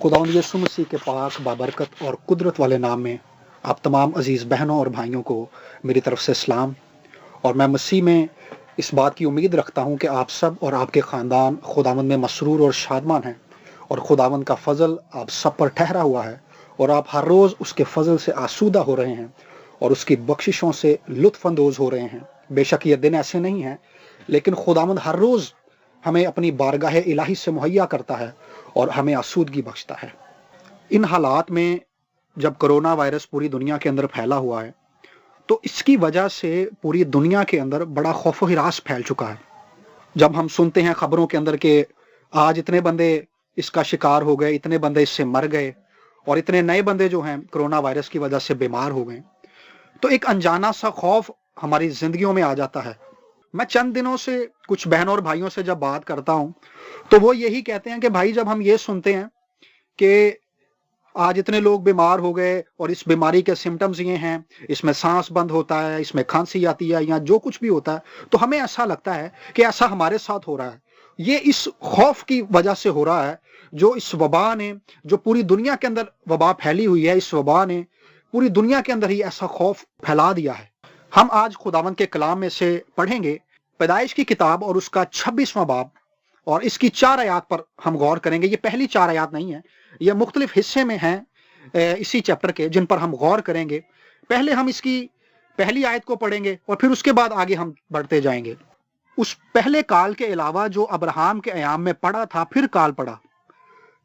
खुदावंद यीशु मसीह के पाक बाबरकत और कुदरत वाले नाम में आप तमाम अजीज़ बहनों और भाइयों को मेरी तरफ से सलाम। और मैं मसीह में इस बात की उम्मीद रखता हूँ कि आप सब और आपके ख़ानदान खुदावंद में मसरूर और शादमान हैं और खुदावंद का फ़ज़ल आप सब पर ठहरा हुआ है और आप हर रोज़ उसके फ़ज़ल से आसूदा हो रहे हैं और उसकी बख्शिशों से लुत्फ़अंदोज़ हो रहे हैं। बेशक ये दिन ऐसे नहीं हैं, लेकिन खुदावंद हर रोज़ हमें अपनी बारगाह इलाही से मुहैया करता है और हमें आसूदगी बख्शता है। इन हालात में जब कोरोना वायरस पूरी दुनिया के अंदर फैला हुआ है, तो इसकी वजह से पूरी दुनिया के अंदर बड़ा खौफ व हिरास फैल चुका है। जब हम सुनते हैं खबरों के अंदर कि आज इतने बंदे इसका शिकार हो गए, इतने बंदे इससे मर गए और इतने नए बंदे जो हैं कोरोना वायरस की वजह से बीमार हो गए, तो एक अनजाना सा खौफ हमारी जिंदगियों में आ जाता है। मैं चंद दिनों से कुछ बहनों और भाइयों से जब बात करता हूं, तो वो यही कहते हैं कि भाई, जब हम ये सुनते हैं कि आज इतने लोग बीमार हो गए और इस बीमारी के सिम्टम्स ये हैं, इसमें सांस बंद होता है, इसमें खांसी आती है या जो कुछ भी होता है, तो हमें ऐसा लगता है कि ऐसा हमारे साथ हो रहा है। ये इस खौफ की वजह से हो रहा है जो इस वबा ने, जो पूरी दुनिया के अंदर वबा फैली हुई है, इस वबा ने पूरी दुनिया के अंदर ही ऐसा खौफ फैला दिया है। हम आज खुदावंद के कलाम में से पढ़ेंगे पैदाइश की किताब और उसका 26वां बाब, और इसकी 4 आयत पर हम गौर करेंगे। ये पहली 4 आयत नहीं है, ये मुख्तलिफ हिस्से में हैं इसी चैप्टर के, जिन पर हम गौर करेंगे। पहले हम इसकी पहली आयत को पढ़ेंगे और फिर उसके बाद आगे हम बढ़ते जाएंगे। उस पहले काल के अलावा जो अब्राहम के अयाम में पड़ा था, फिर काल पड़ा,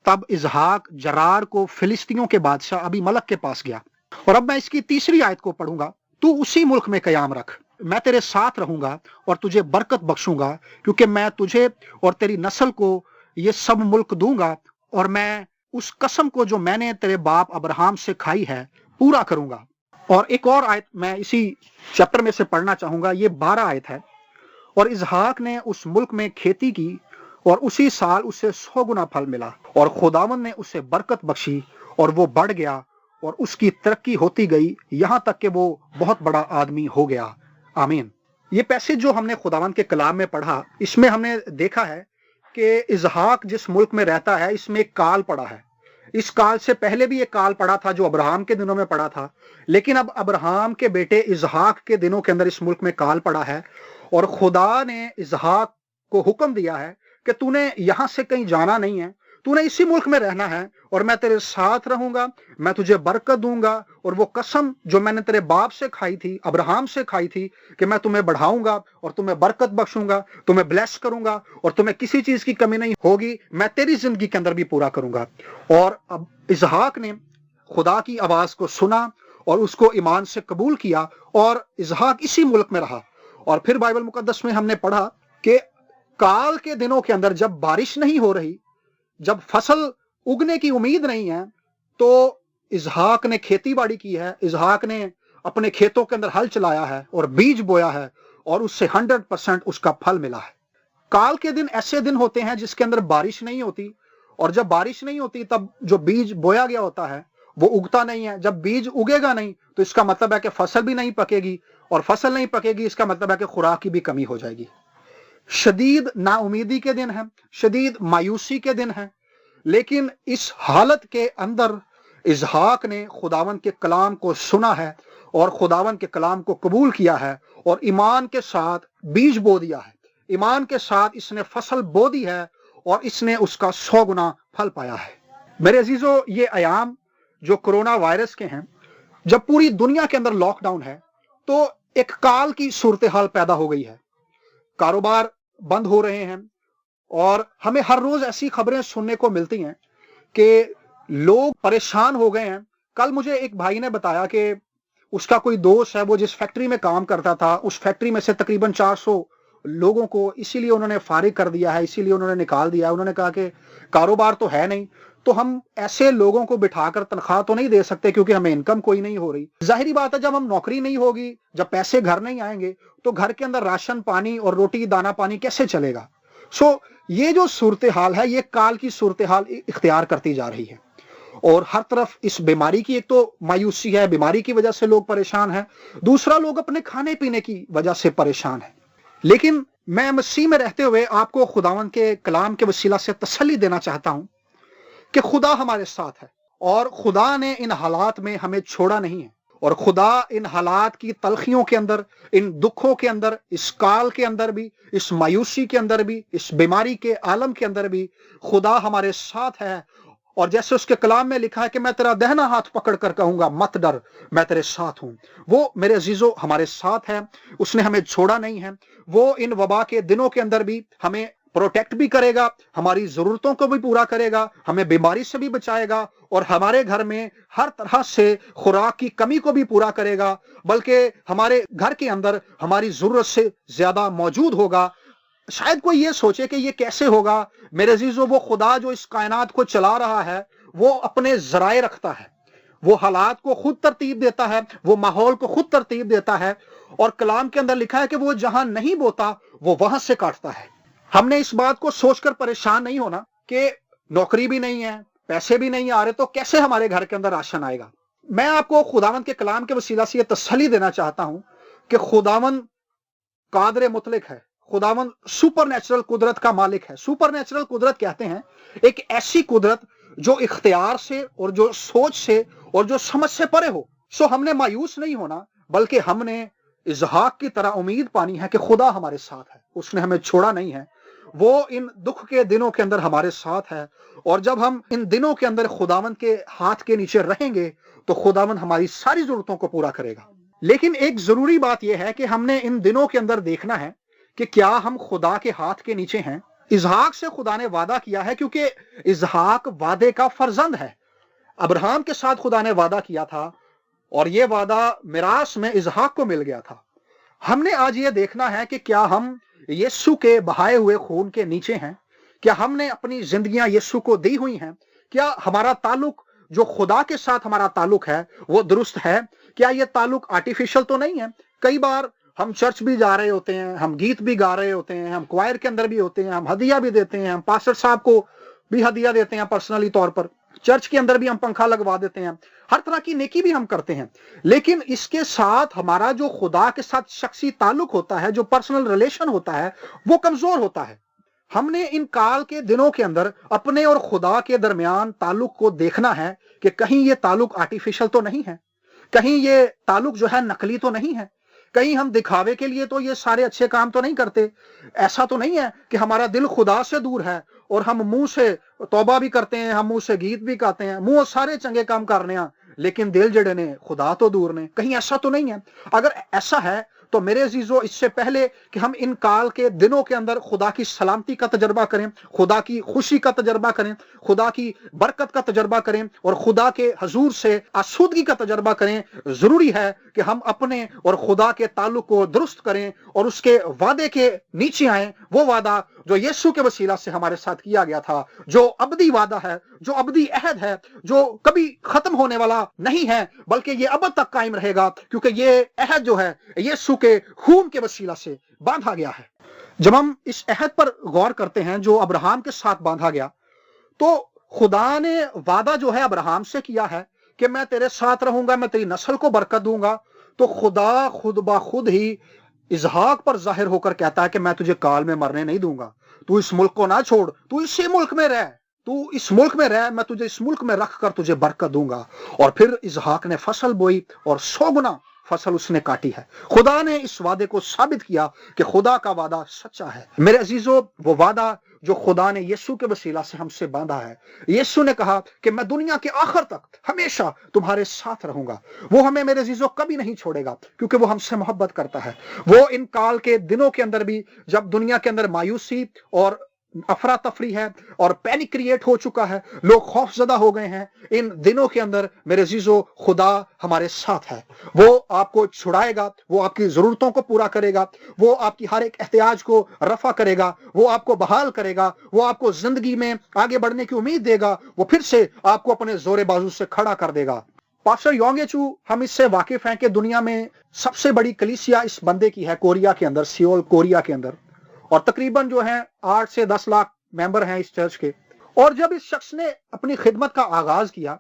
तब इसहाक जरार को फिलिस्तियों के बादशाह अबीमलक के पास गया। और अब मैं इसकी तीसरी आयत को पढ़ूंगा। तू उसी मुल्क में कयाम रख, मैं तेरे साथ रहूंगा और तुझे बरकत बख्शूंगा, क्योंकि मैं तुझे और तेरी नस्ल को ये सब मुल्क दूंगा और मैं उस कसम को जो मैंने तेरे बाप अब्राहम से खाई है पूरा करूंगा। और एक और आयत मैं इसी चैप्टर में से पढ़ना चाहूंगा, ये 12 आयत है। और इसहाक ने उस मुल्क में खेती की और उसी साल उसे 100 गुना फल मिला और खुदावंद ने उसे बरकत बख्शी और वो बढ़ गया और उसकी तरक्की होती गई, यहां तक कि वो बहुत बड़ा आदमी हो गया। आमीन। ये पैसेज जो हमने खुदावंद के कलाम में पढ़ा, इसमें हमने देखा है कि इसहाक जिस मुल्क में रहता है, इसमें एक काल पड़ा है। इस काल से पहले भी एक काल पड़ा था जो अब्राहम के दिनों में पड़ा था, लेकिन अब अब्राहम के बेटे इसहाक के दिनों के अंदर इस मुल्क में काल पड़ा है। और खुदा ने इसहाक को हुक्म दिया है कि तूने यहां से कहीं जाना नहीं है, तूने इसी मुल्क में रहना है और मैं तेरे साथ रहूंगा, मैं तुझे बरकत दूंगा। और वो कसम जो मैंने तेरे बाप से खाई थी, अब्राहम से खाई थी, कि मैं तुम्हें बढ़ाऊंगा और तुम्हें बरकत बख्शूंगा, तुम्हें ब्लेस करूंगा और तुम्हें किसी चीज की कमी नहीं होगी, मैं तेरी जिंदगी के अंदर भी पूरा करूंगा। और अब इसहाक ने खुदा की आवाज को सुना और उसको ईमान से कबूल किया और इसहाक इसी मुल्क में रहा। और फिर बाइबल मुकद्दस में हमने पढ़ा कि काल के दिनों के अंदर जब बारिश नहीं हो रही, जब फसल उगने की उम्मीद नहीं है, तो इसहाक ने खेती बाड़ी की है, इसहाक ने अपने खेतों के अंदर हल चलाया है और बीज बोया है और उससे 100% उसका फल मिला है। काल के दिन ऐसे दिन होते हैं जिसके अंदर बारिश नहीं होती, और जब बारिश नहीं होती तब जो बीज बोया गया होता है वो उगता नहीं है। जब बीज उगेगा नहीं तो इसका मतलब है कि फसल भी नहीं पकेगी, और फसल नहीं पकेगी इसका मतलब है कि खुराक की भी कमी हो जाएगी। शदीद नाउमीदी के दिन है, शदीद मायूसी के दिन है। लेकिन इस हालत के अंदर इसहाक ने खुदावंद के कलाम को सुना है और खुदावंद के कलाम को कबूल किया है और ईमान के साथ बीज बो दिया है, ईमान के साथ इसने फसल बो दी है और इसने उसका 100 गुना फल पाया है। मेरे अजीजों, ये अयाम जो कोरोना वायरस के हैं, जब पूरी दुनिया के अंदर लॉकडाउन है, तो एक काल की सूरत हाल पैदा हो गई है। कारोबार बंद हो रहे हैं और हमें हर रोज ऐसी खबरें सुनने को मिलती हैं कि लोग परेशान हो गए हैं। कल मुझे एक भाई ने बताया कि उसका कोई दोस्त है, वो जिस फैक्ट्री में काम करता था, उस फैक्ट्री में से तकरीबन 400 लोगों को इसीलिए उन्होंने फारिग कर दिया है, इसीलिए उन्होंने निकाल दिया है। उन्होंने कहा कि कारोबार तो है नहीं, तो हम ऐसे लोगों को बिठाकर तनख्वाह तो नहीं दे सकते क्योंकि हमें इनकम कोई नहीं हो रही। जाहिर बात है, जब हम नौकरी नहीं होगी, जब पैसे घर नहीं आएंगे, तो घर के अंदर राशन पानी और रोटी दाना पानी कैसे चलेगा। ये जो सूरत हाल है, ये काल की सूरत हाल इख्तियार करती जा रही है। और हर तरफ इस बीमारी की एक तो मायूसी है, बीमारी की वजह से लोग परेशान हैं, दूसरा लोग अपने खाने पीने की वजह से परेशान हैं। लेकिन मैं मसीह में रहते हुए आपको खुदावंद के कलाम के वसीला से तसल्ली देना चाहता हूं کہ خدا ہمارے ساتھ ہے اور خدا نے ان حالات میں ہمیں چھوڑا نہیں ہے، اور خدا ان حالات کی تلخیوں کے اندر، ان دکھوں کے اندر، اس کال کے اندر بھی، اس مایوسی کے اندر بھی، اس بیماری کے عالم کے اندر بھی خدا ہمارے ساتھ ہے۔ اور جیسے اس کے کلام میں لکھا ہے کہ میں تیرا دہنا ہاتھ پکڑ کر کہوں گا مت ڈر، میں تیرے ساتھ ہوں۔ وہ میرے عزیزو ہمارے ساتھ ہے، اس نے ہمیں چھوڑا نہیں ہے۔ وہ ان وبا کے دنوں کے اندر بھی ہمیں پروٹیکٹ بھی کرے گا، ہماری ضرورتوں کو بھی پورا کرے گا، ہمیں بیماری سے بھی بچائے گا، اور ہمارے گھر میں ہر طرح سے خوراک کی کمی کو بھی پورا کرے گا، بلکہ ہمارے گھر کے اندر ہماری ضرورت سے زیادہ موجود ہوگا۔ شاید کوئی یہ سوچے کہ یہ کیسے ہوگا؟ میرے عزیزو، وہ خدا جو اس کائنات کو چلا رہا ہے وہ اپنے ذرائع رکھتا ہے، وہ حالات کو خود ترتیب دیتا ہے، وہ ماحول کو خود ترتیب دیتا ہے، اور کلام کے اندر لکھا ہے کہ وہ جہاں نہیں بوتا وہ وہاں سے کاٹتا ہے۔ ہم نے اس بات کو سوچ کر پریشان نہیں ہونا کہ نوکری بھی نہیں ہے، پیسے بھی نہیں آ رہے، تو کیسے ہمارے گھر کے اندر راشن آئے گا۔ میں آپ کو خداوند کے کلام کے وسیلہ سے یہ تسلی دینا چاہتا ہوں کہ خداوند قادر مطلق ہے، خداوند سپر نیچرل قدرت کا مالک ہے۔ سپر نیچرل قدرت کہتے ہیں ایک ایسی قدرت جو اختیار سے اور جو سوچ سے اور جو سمجھ سے پرے ہو۔ سو ہم نے مایوس نہیں ہونا، بلکہ ہم نے اسحاق کی طرح امید پانی ہے کہ خدا ہمارے ساتھ ہے، اس نے ہمیں چھوڑا نہیں ہے، وہ ان دکھ کے دنوں کے اندر ہمارے ساتھ ہے۔ اور جب ہم ان دنوں کے اندر خداوند کے ہاتھ کے نیچے رہیں گے تو خداوند ہماری ساری ضرورتوں کو پورا کرے گا۔ لیکن ایک ضروری بات یہ ہے کہ ہم نے ان دنوں کے اندر دیکھنا ہے کہ کیا ہم خدا کے ہاتھ کے نیچے ہیں۔ اسحاق سے خدا نے وعدہ کیا ہے، کیونکہ اسحاق وعدے کا فرزند ہے۔ ابراہیم کے ساتھ خدا نے وعدہ کیا تھا اور یہ وعدہ میراث میں اسحاق کو مل گیا تھا۔ ہم نے آج یہ دیکھنا ہے کہ کیا ہم یسوع کے بہائے ہوئے خون کے نیچے ہیں؟ کیا ہم نے اپنی زندگیاں یسوع کو دی ہوئی ہیں؟ کیا ہمارا تعلق جو خدا کے ساتھ ہمارا تعلق ہے وہ درست ہے؟ کیا یہ تعلق آرٹیفیشل تو نہیں ہے؟ کئی بار ہم چرچ بھی جا رہے ہوتے ہیں، ہم گیت بھی گا رہے ہوتے ہیں، ہم کوائر کے اندر بھی ہوتے ہیں، ہم ہدیہ بھی دیتے ہیں، ہم پاسٹر صاحب کو بھی ہدیہ دیتے ہیں پرسنلی طور پر، چرچ کے اندر بھی ہم پنکھا لگوا دیتے ہیں، ہر طرح کی نیکی بھی ہم کرتے ہیں، لیکن اس کے ساتھ ہمارا جو خدا کے ساتھ شخصی تعلق ہوتا ہے، جو پرسنل ریلیشن ہوتا ہے، وہ کمزور ہوتا ہے۔ ہم نے ان کال کے دنوں کے اندر اپنے اور خدا کے درمیان تعلق کو دیکھنا ہے کہ کہیں یہ تعلق آرٹیفیشل تو نہیں ہے، کہیں یہ تعلق جو ہے نقلی تو نہیں ہے، کہیں ہم دکھاوے کے لیے تو یہ سارے اچھے کام تو نہیں کرتے۔ ایسا تو نہیں ہے کہ ہمارا دل خدا سے دور ہے اور ہم منہ سے توبہ بھی کرتے ہیں، ہم منہ سے گیت بھی گاتے ہیں، منہ سارے چنگے کام کرنے ہیں، لیکن دل جڑے نے خدا تو دور نے۔ کہیں ایسا تو نہیں ہے؟ اگر ایسا ہے تو میرے عزیزو، اس سے پہلے کہ ہم ان کال کے دنوں کے اندر خدا کی سلامتی کا تجربہ کریں، خدا کی خوشی کا تجربہ کریں، خدا کی برکت کا تجربہ کریں اور خدا کے حضور سے آسودگی کا تجربہ کریں، ضروری ہے کہ ہم اپنے اور خدا کے تعلق کو درست کریں اور اس کے وعدے کے نیچے آئیں، وہ وعدہ جو یسوع کے وسیلہ سے ہمارے ساتھ کیا گیا تھا، جو ابدی وعدہ ہے، جو ابدی عہد ہے، جو کبھی ختم ہونے والا نہیں ہے بلکہ یہ ابد تک قائم رہے گا، کیونکہ یہ عہد جو ہے یسوع کے خون کے وسیلہ سے باندھا گیا ہے۔ جب ہم اس عہد پر غور کرتے ہیں جو ابراہیم کے ساتھ باندھا گیا، تو خدا نے وعدہ جو ہے ابراہیم سے کیا ہے کہ میں تیرے ساتھ رہوں گا، میں تیری نسل کو برکت دوں گا، تو خدا خود بخود ہی اسحاق پر ظاہر ہو کر کہتا ہے کہ میں تجھے کال میں مرنے نہیں دوں گا، تو اس ملک کو نہ چھوڑ، تو اسی ملک میں رہ، تو اس ملک میں رہ، میں تجھے اس ملک میں رکھ کر تجھے برکت دوں گا۔ اور پھر اسحاق نے فصل بوئی اور 100 گنا فصل اس نے کاٹی ہے۔ خدا نے اس وعدے کو ثابت کیا کہ خدا کا وعدہ سچا ہے۔ میرے عزیزو، وہ وعدہ جو خدا نے یسوع کے وسیلہ سے ہم سے باندھا ہے، یسوع نے کہا کہ میں دنیا کے آخر تک ہمیشہ تمہارے ساتھ رہوں گا، وہ ہمیں میرے عزیزو کبھی نہیں چھوڑے گا، کیونکہ وہ ہم سے محبت کرتا ہے۔ وہ ان کال کے دنوں کے اندر بھی، جب دنیا کے اندر مایوسی اور افراتفری ہے اور پینک کریٹ ہو چکا ہے، لوگ خوف زدہ ہو گئے ہیں، ان دنوں کے اندر میرے عزیزو خدا ہمارے ساتھ ہے۔ وہ آپ کو چھڑائے گا، وہ آپ کی ضرورتوں کو پورا کرے گا، وہ آپ کی ہر ایک احتیاج کو رفع کرے گا، وہ آپ کو بحال کرے گا، وہ آپ کو زندگی میں آگے بڑھنے کی امید دے گا، وہ پھر سے آپ کو اپنے زور بازو سے کھڑا کر دے گا۔ پاسٹر یونگ ایچو ہم اس سے واقف ہیں کہ دنیا میں سب سے بڑی کلیسیا اس بندے کی ہے، کوریا کے اندر، سیول کوریا کے اندر، اور تقریباً جو ہیں 8 سے 10 لاکھ ممبر ہیں اس چرچ کے۔ اور جب اس شخص نے اپنی خدمت کا آغاز کیا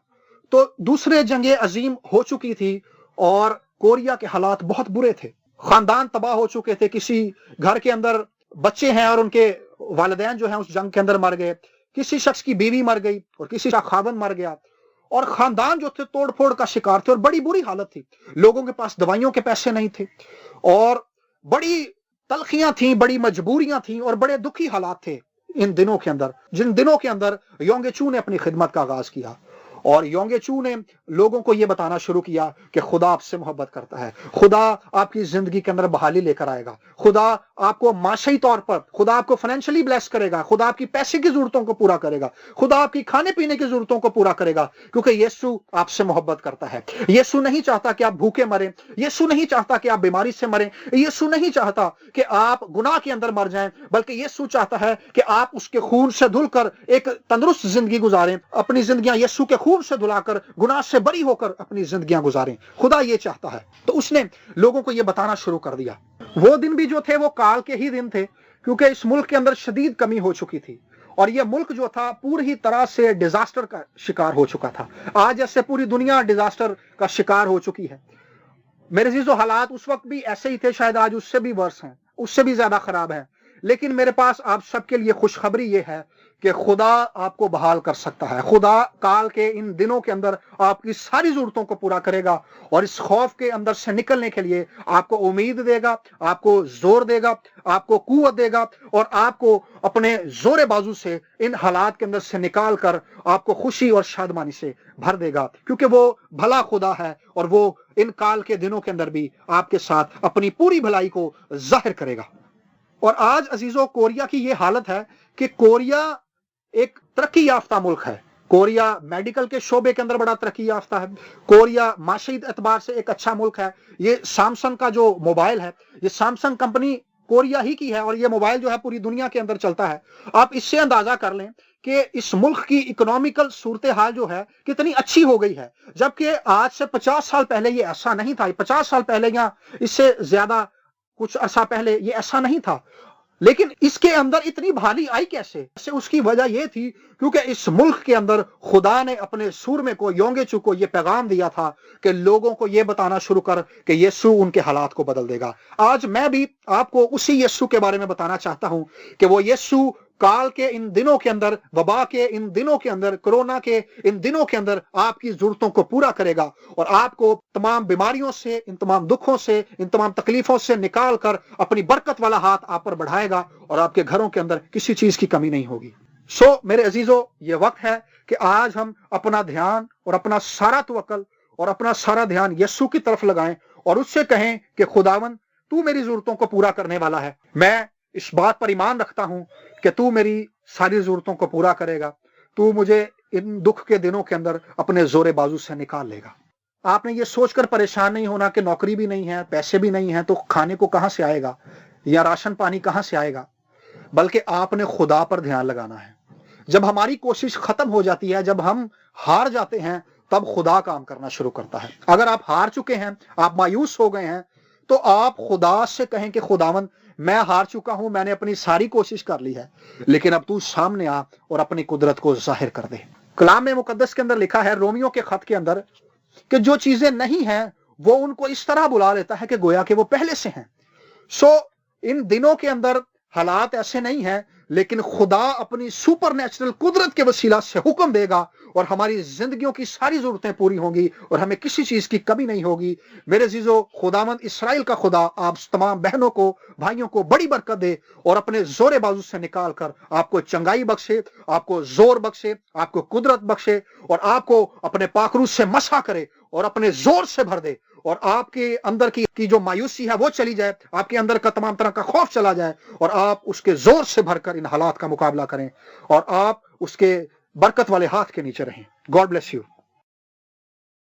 تو دوسرے جنگ عظیم ہو چکی تھی اور کوریا کے حالات بہت برے تھے، خاندان تباہ ہو چکے تھے، کسی گھر کے اندر بچے ہیں اور ان کے والدین جو ہیں اس جنگ کے اندر مر گئے، किसी शख्स की बीवी मर गई और किसी का खावंद मर गया और खानदान जो थे तोड़ फोड़ का शिकार थे और बड़ी बुरी हालत थी, लोगों के पास दवाइयों के पैसे नहीं थे और बड़ी तलखियां थी, बड़ी मजबूरियां थी और बड़े दुखी हालात थे इन दिनों के अंदर, जिन दिनों के अंदर योंगे चू ने अपनी खिदमत का आगाज किया और योंगे चू ने लोगों को यह बताना शुरू किया कि खुदा आपसे मोहब्बत करता है, खुदा आपकी जिंदगी के अंदर बहाली लेकर आएगा, खुदा आपको माशी तौर पर, खुदा आपको फाइनेंशियली ब्लेस करेगा, खुदा आपकी पैसे की जरूरतों को पूरा करेगा, खुदा आपकी खाने पीने की जरूरतों को पूरा करेगा, क्योंकि यीशु आपसे मोहब्बत करता है। यीशु नहीं चाहता कि आप भूखे मरें, यीशु नहीं चाहता कि आप बीमारी से मरें, यीशु नहीं चाहता कि आप गुनाह के अंदर मर जाएं, बल्कि यीशु चाहता है कि आप उसके खून से धुलकर एक तंदुरुस्त जिंदगी गुजारें, अपनी जिंदगियां यीशु के खून से धुलाकर, गुनाह से बरी होकर अपनी जिंदगियां गुजारें। खुदा ये चाहता है। तो उसने लोगों को ये बताना शुरू कर दिया। वो दिन भी जो थे वो काल के ही दिन थे, क्योंकि इस मुल्क के अंदर शदीद कमी हो चुकी थी और ये मुल्क जो था पूरी तरह से डिजास्टर का शिकार हो चुका था। आज जैसे पूरी दुनिया डिजास्टर का शिकार हो चुकी है, मेरे अजीजों, हालात उस वक्त भी ऐसे ही थे, शायद आज उससे भी वर्स हैं, उससे भी ज्यादा खराब है। लेकिन मेरे पास आप सबके लिए खुशखबरी ये है कि खुदा आपको बहाल कर सकता है। खुदा काल के इन दिनों के अंदर आपकी सारी जरूरतों को पूरा करेगा और इस खौफ के अंदर से निकलने के लिए आपको उम्मीद देगा, आपको जोर देगा, आपको कुव्वत देगा और आपको अपने जोरे बाजू से इन हालात के अंदर से निकाल कर आपको खुशी और शादमानी से भर देगा, क्योंकि वो भला खुदा है और वो इन काल के दिनों के अंदर भी आपके साथ अपनी पूरी भलाई को जाहिर करेगा। और आज अजीजों, कोरिया की ये हालत है कि कोरिया एक तरक्की याफ्ता मुल्क है। कोरिया मेडिकल के शोबे के अंदर बड़ा तरक्की याफ्ता है। कोरिया माशी एतबार से एक अच्छा मुल्क है। ये सैमसंग का जो मोबाइल है, ये सैमसंग कंपनी कोरिया ही की है और ये मोबाइल जो है पूरी दुनिया के अंदर चलता है। आप इससे अंदाजा कर लें कि इस मुल्क की इकोनॉमिकल सूरत हाल जो है कितनी अच्छी हो गई है, जबकि आज से 50 साल पहले ये ऐसा नहीं था। 50 साल पहले या इससे ज्यादा कुछ अरसा पहले ये ऐसा नहीं था। लेकिन इसके अंदर इतनी भारी आई कैसे? उसकी वजह यह थी क्योंकि इस मुल्क के अंदर खुदा ने अपने सूरमे को, योंगे चू को, यह पैगाम दिया था कि लोगों को यह बताना शुरू कर कि यीशु उनके हालात को बदल देगा। आज मैं भी आपको उसी यीशु के बारे में बताना चाहता हूं कि वो यीशु काल के इन दिनों के अंदर, वबा के इन दिनों के अंदर, कोरोना के इन दिनों के अंदर आपकी जरूरतों को पूरा करेगा और आपको तमाम बीमारियों से, इन तमाम दुखों से, इन तमाम तकलीफों से निकाल कर अपनी बरकत वाला हाथ आप पर बढ़ाएगा और आपके घरों के अंदर किसी चीज की कमी नहीं होगी। मेरे अजीजों, ये वक्त है कि आज हम अपना ध्यान और अपना सारा तवक्कल और अपना सारा ध्यान यीशु की तरफ लगाएं और उससे कहें कि खुदावन, तू मेरी जरूरतों को पूरा करने वाला है। मैं इस बात पर ईमान रखता हूं कि तू मेरी सारी जरूरतों को पूरा करेगा। तू मुझे इन दुख के दिनों के अंदर अपने जोरे बाजू से निकाल लेगा। आपने ये सोचकर परेशान नहीं होना कि नौकरी भी नहीं है, पैसे भी नहीं है, तो खाने को कहां से आएगा या राशन पानी कहां से आएगा, बल्कि आपने खुदा पर ध्यान लगाना है। जब हमारी कोशिश खत्म हो जाती है, जब हम हार जाते हैं, तब खुदा काम करना शुरू करता है। अगर आप हार चुके हैं, आप मायूस हो गए हैं, तो आप खुदा से कहें कि खुदावन, मैं हार चुका हूं, मैंने अपनी सारी कोशिश कर ली है, लेकिन अब तू सामने आ और अपनी कुदरत को जाहिर कर दे। कलाम में मुकद्दस के अंदर लिखा है, रोमियो के खत के अंदर, कि जो चीजें नहीं हैं वो उनको इस तरह बुला लेता है कि गोया कि वो पहले से हैं। इन दिनों के अंदर हालात ऐसे नहीं हैं, लेकिन खुदा अपनी सुपर नेचुरल कुदरत के वसीला से हुक्म देगा और हमारी जिंदगियों की सारी जरूरतें पूरी होंगी और हमें किसी चीज की कमी नहीं होगी। मेरे अजीजों, खुदावंद इस्राएल का खुदा आप तमाम बहनों को, भाइयों को बड़ी बरकत दे और अपने जोरे बाजू से निकाल कर आपको चंगाई बख्शे, आपको जोर बख्शे, आपको कुदरत बख्शे और आपको अपने पाखरू से मसा करे और अपने जोर से भर दे और आपके अंदर की जो मायूसी है वो चली जाए, आपके अंदर का तमाम तरह का खौफ चला जाए और आप उसके जोर से भरकर इन हालात का मुकाबला करें और आप उसके बरकत वाले हाथ के नीचे रहें। God bless you.